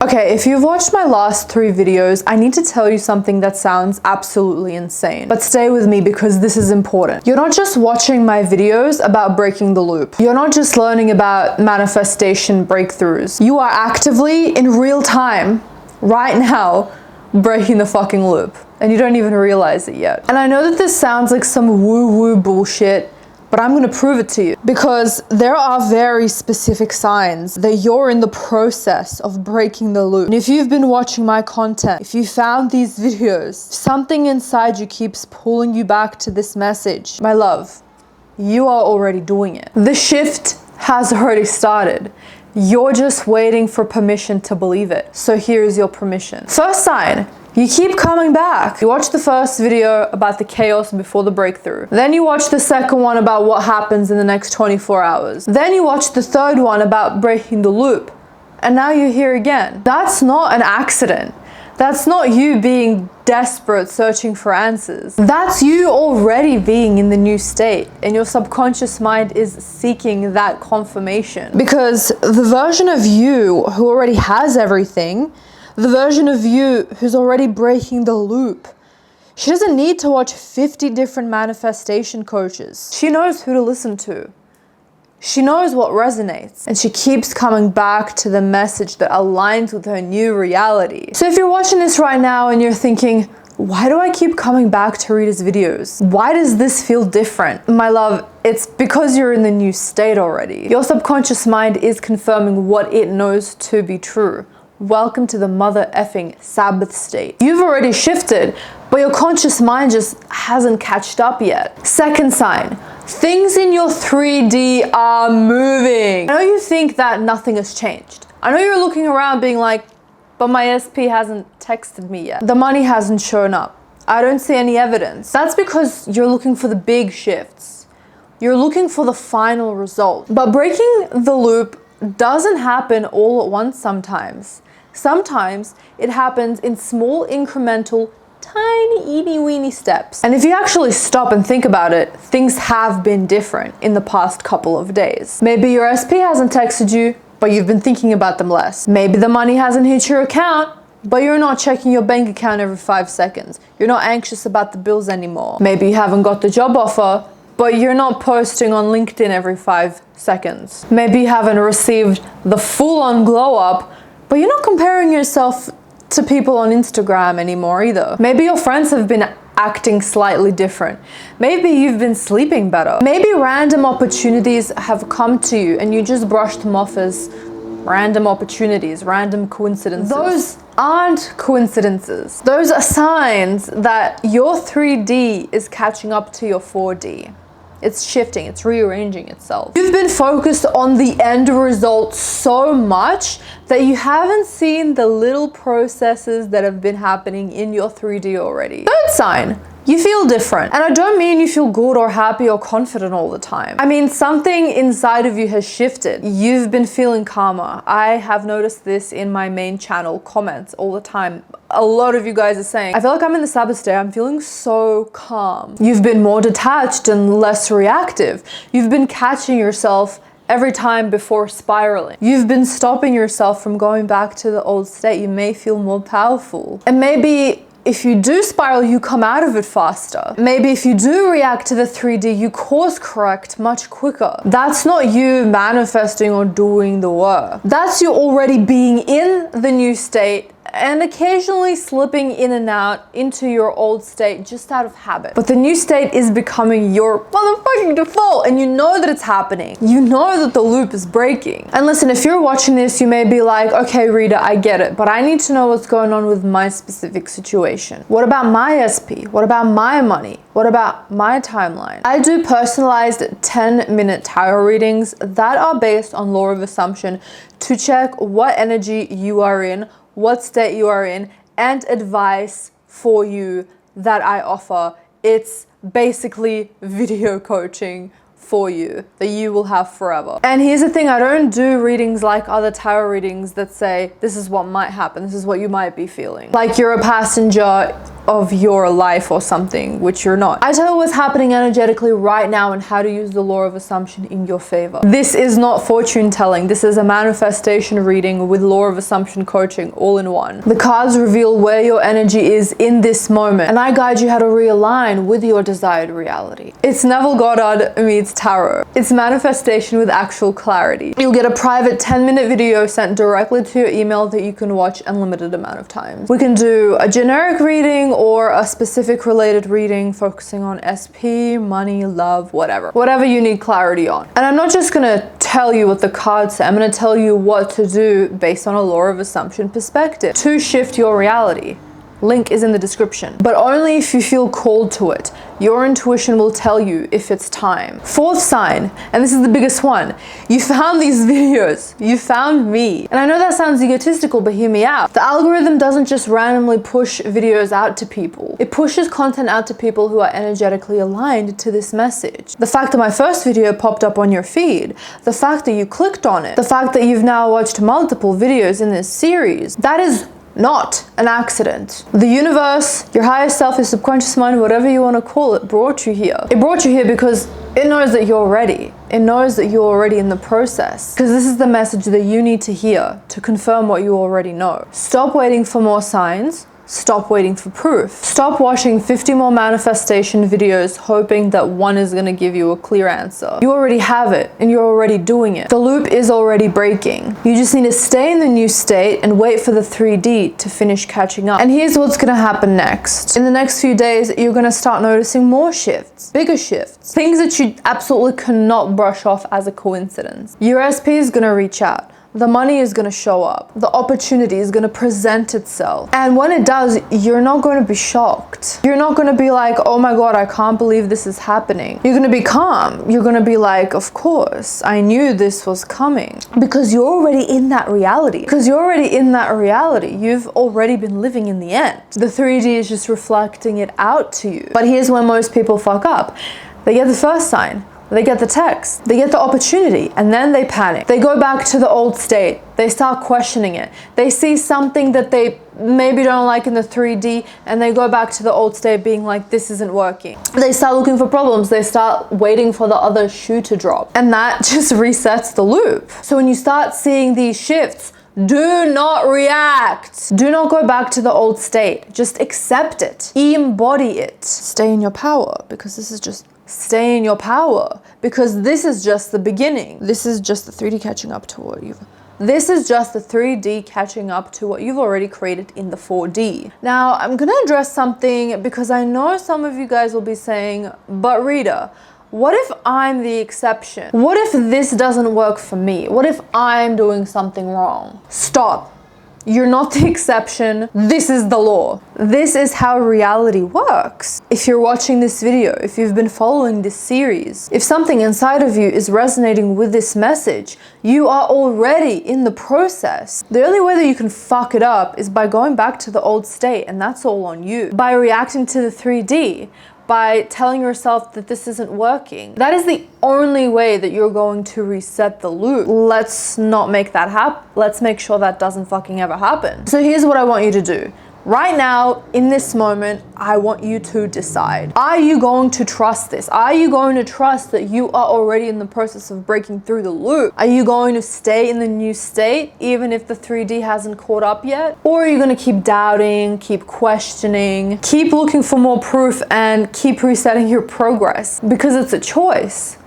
Okay, if you've watched my last 3 videos, I need to tell you something that sounds absolutely insane. But stay with me because this is important. You're not just watching my videos about breaking the loop. You're not just learning about manifestation breakthroughs. You are actively, in real time, right now, breaking the fucking loop. And you don't even realize it yet. And I know that this sounds like some woo-woo bullshit, but I'm gonna prove it to you because there are very specific signs that you're in the process of breaking the loop. And if you've been watching my content, if you found these videos, something inside you keeps pulling you back to this message. My love, you are already doing it. The shift has already started. You're just waiting for permission to believe it. So here's your permission. First sign. You keep coming back. You watch the first video about the chaos before the breakthrough. Then you watch the second one about what happens in the next 24 hours. Then you watch the third one about breaking the loop. And now you're here again. That's not an accident. That's not you being desperate searching for answers. That's you already being in the new state, and your subconscious mind is seeking that confirmation. Because the version of you who already has everything, the version of you who's already breaking the loop, she doesn't need to watch 50 different manifestation coaches. She knows who to listen to. She knows what resonates, and she keeps coming back to the message that aligns with her new reality. So if you're watching this right now and you're thinking, why do I keep coming back to Rita's videos? Why does this feel different? My love, it's because you're in the new state already. Your subconscious mind is confirming what it knows to be true. Welcome to the mother effing Sabbath state. You've already shifted, but your conscious mind just hasn't catched up yet. Second sign, things in your 3D are moving. I know you think that nothing has changed. I know you're looking around being like, but my SP hasn't texted me yet. The money hasn't shown up. I don't see any evidence. That's because you're looking for the big shifts. You're looking for the final result. But breaking the loop doesn't happen all at once sometimes. Sometimes it happens in small incremental, tiny eeny-weeny steps. And if you actually stop and think about it, things have been different in the past couple of days. Maybe your SP hasn't texted you, but you've been thinking about them less. Maybe the money hasn't hit your account, but you're not checking your bank account every 5 seconds. You're not anxious about the bills anymore. Maybe you haven't got the job offer, but you're not posting on LinkedIn every 5 seconds. Maybe you haven't received the full-on glow-up, but you're not comparing yourself to people on Instagram anymore either. Maybe your friends have been acting slightly different. Maybe you've been sleeping better. Maybe random opportunities have come to you and you just brushed them off as random opportunities, random coincidences. Those aren't coincidences. Those are signs that your 3D is catching up to your 4D. It's shifting, it's rearranging itself. You've been focused on the end result so much that you haven't seen the little processes that have been happening in your 3D already. Third sign, you feel different. And I don't mean you feel good or happy or confident all the time. I mean, something inside of you has shifted. You've been feeling calmer. I have noticed this in my main channel comments all the time. A lot of you guys are saying, I feel like I'm in the Sabbath state. I'm feeling so calm. You've been more detached and less reactive. You've been catching yourself every time before spiraling. You've been stopping yourself from going back to the old state. You may feel more powerful. And maybe if you do spiral, you come out of it faster. Maybe if you do react to the 3D, you course correct much quicker. That's not you manifesting or doing the work. That's you already being in the new state and occasionally slipping in and out into your old state just out of habit. But the new state is becoming your motherfucking default, and you know that it's happening. You know that the loop is breaking. And listen, if you're watching this, you may be like, okay, Rita, I get it, but I need to know what's going on with my specific situation. What about my SP? What about my money? What about my timeline? I do personalized 10-minute tarot readings that are based on law of assumption to check what energy you are in, what state you are in, and advice for you that I offer. It's basically video coaching for you that you will have forever. And here's the thing, I don't do readings like other tarot readings that say, this is what might happen, this is what you might be feeling. Like you're a passenger of your life or something, which you're not. I tell you what's happening energetically right now and how to use the law of assumption in your favor. This is not fortune telling. This is a manifestation reading with law of assumption coaching all in one. The cards reveal where your energy is in this moment, and I guide you how to realign with your desired reality. It's Neville Goddard meets tarot. It's manifestation with actual clarity. You'll get a private 10-minute video sent directly to your email that you can watch unlimited amount of times. We can do a generic reading or a specific related reading focusing on SP, money, love, whatever you need clarity on. And I'm not just gonna tell you what the cards say, I'm gonna tell you what to do based on a law of assumption perspective to shift your reality. Link is in the description, but only if you feel called to it. Your intuition will tell you if it's time. Fourth sign, and this is the biggest one. You found these videos. You found me. And I know that sounds egotistical, but hear me out. The algorithm doesn't just randomly push videos out to people. It pushes content out to people who are energetically aligned to this message. The fact that my first video popped up on your feed, the fact that you clicked on it, the fact that you've now watched multiple videos in this series, that is not an accident. The universe, your higher self, your subconscious mind, whatever you want to call it, brought you here. It brought you here because it knows that you're ready. It knows that you're already in the process. Because this is the message that you need to hear to confirm what you already know. Stop waiting for more signs. Stop waiting for proof. Stop watching 50 more manifestation videos hoping that one is gonna give you a clear answer. You already have it and you're already doing it. The loop is already breaking. You just need to stay in the new state and wait for the 3D to finish catching up. And here's what's gonna happen next. In the next few days, you're gonna start noticing more shifts, bigger shifts, things that you absolutely cannot brush off as a coincidence. Your SP is gonna reach out. The money is going to show up. The opportunity is going to present itself. And when it does, you're not going to be shocked. You're not going to be like, oh my God, I can't believe this is happening. You're going to be calm. You're going to be like, of course, I knew this was coming. Because you're already in that reality. Because you're already in that reality. You've already been living in the end. The 3D is just reflecting it out to you. But here's where most people fuck up. They get the first sign. They get the text, they get the opportunity, and then they panic. They go back to the old state. They start questioning it. They see something that they maybe don't like in the 3D, and they go back to the old state being like, this isn't working. They start looking for problems. They start waiting for the other shoe to drop. And that just resets the loop. So when you start seeing these shifts, do not react. Do not go back to the old state. Just accept it. Embody it. Stay in your power, because this is just stay in your power, because this is just the beginning. This is just the 3D catching up to what you've already created in the 4D. Now, I'm gonna address something because I know some of you guys will be saying, but Rita, what if I'm the exception? What if this doesn't work for me? What if I'm doing something wrong? Stop. You're not the exception. This is the law. This is how reality works. If you're watching this video, if you've been following this series, if something inside of you is resonating with this message, you are already in the process. The only way that you can fuck it up is by going back to the old state, and that's all on you. By reacting to the 3D, by telling yourself that this isn't working. That is the only way that you're going to reset the loop. Let's not make that happen. Let's make sure that doesn't fucking ever happen. So here's what I want you to do. Right now, in this moment, I want you to decide. Are you going to trust this? Are you going to trust that you are already in the process of breaking through the loop? Are you going to stay in the new state, even if the 3D hasn't caught up yet? Or are you going to keep doubting, keep questioning, keep looking for more proof, and keep resetting your progress? Because it's a choice.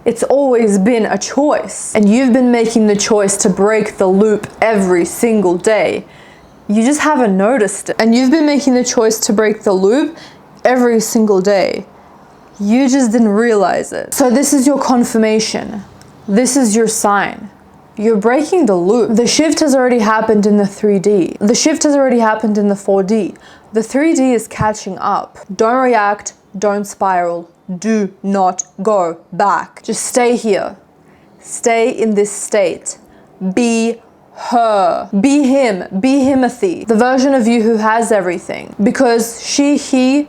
It's always been a choice. And you've been making the choice to break the loop every single day. You just haven't noticed it. And you've been making the choice to break the loop every single day. You just didn't realize it. So this is your confirmation. This is your sign. You're breaking the loop. The shift has already happened in the 3D. The shift has already happened in the 4D. The 3D is catching up. Don't react. Don't spiral. Do not go back. Just stay here. Stay in this state. Be her. Be him. Be Himothy. The version of you who has everything. Because he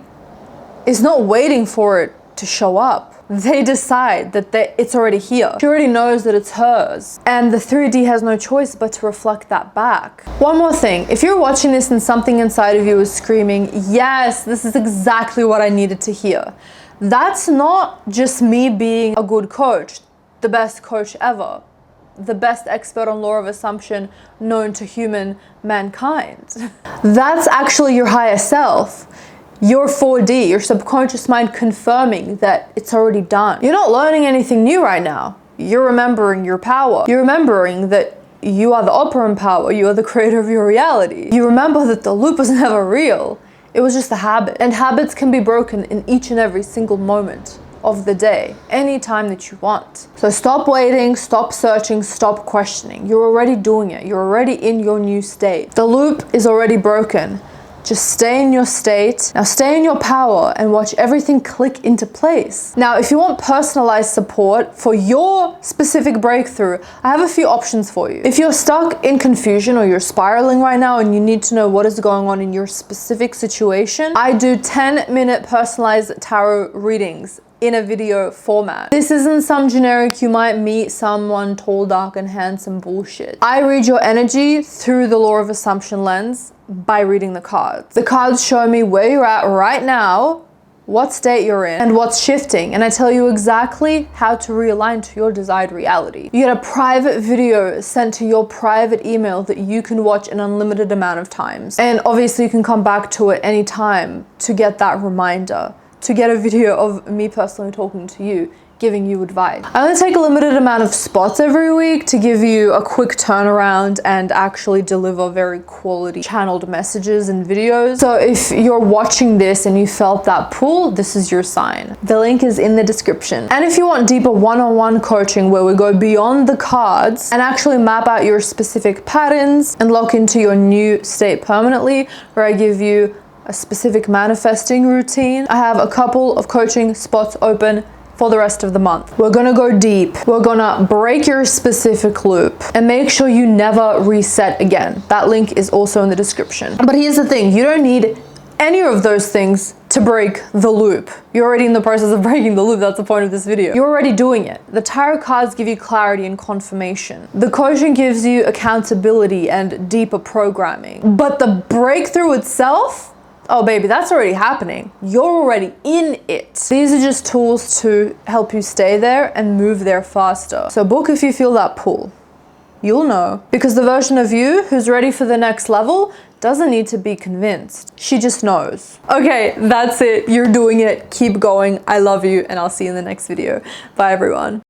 is not waiting for it to show up. They decide that it's already here. She already knows that it's hers. And the 3D has no choice but to reflect that back. One more thing, if you're watching this and something inside of you is screaming, yes, this is exactly what I needed to hear. That's not just me being a good coach, the best coach ever, the best expert on law of assumption known to mankind. That's actually your higher self. Your 4D, your subconscious mind confirming that it's already done. You're not learning anything new right now. You're remembering your power. You're remembering that you are the operant power. You are the creator of your reality. You remember that the loop was never real. It was just a habit. And habits can be broken in each and every single moment of the day, anytime that you want. So stop waiting, stop searching, stop questioning. You're already doing it. You're already in your new state. The loop is already broken. Just stay in your state. Now stay in your power and watch everything click into place. Now, if you want personalized support for your specific breakthrough, I have a few options for you. If you're stuck in confusion or you're spiraling right now and you need to know what is going on in your specific situation, I do 10-minute personalized tarot readings in a video format. This isn't some generic, you might meet someone tall, dark, and handsome bullshit. I read your energy through the law of assumption lens by reading the cards. The cards show me where you're at right now, what state you're in, and what's shifting, and I tell you exactly how to realign to your desired reality. You get a private video sent to your private email that you can watch an unlimited amount of times. And obviously you can come back to it anytime to get that reminder, to get a video of me personally talking to you, giving you advice. I only take a limited amount of spots every week to give you a quick turnaround and actually deliver very quality channeled messages and videos. So if you're watching this and you felt that pull, this is your sign. The link is in the description. And if you want deeper one-on-one coaching where we go beyond the cards and actually map out your specific patterns and lock into your new state permanently, where I give you a specific manifesting routine, I have a couple of coaching spots open for the rest of the month. We're gonna go deep. We're gonna break your specific loop and make sure you never reset again. That link is also in the description. But here's the thing, you don't need any of those things to break the loop. You're already in the process of breaking the loop. That's the point of this video. You're already doing it. The tarot cards give you clarity and confirmation. The coaching gives you accountability and deeper programming. But the breakthrough itself, oh baby, that's already happening. You're already in it. These are just tools to help you stay there and move there faster. So book if you feel that pull. You'll know. Because the version of you who's ready for the next level doesn't need to be convinced. She just knows. Okay, that's it. You're doing it. Keep going. I love you and I'll see you in the next video. Bye everyone.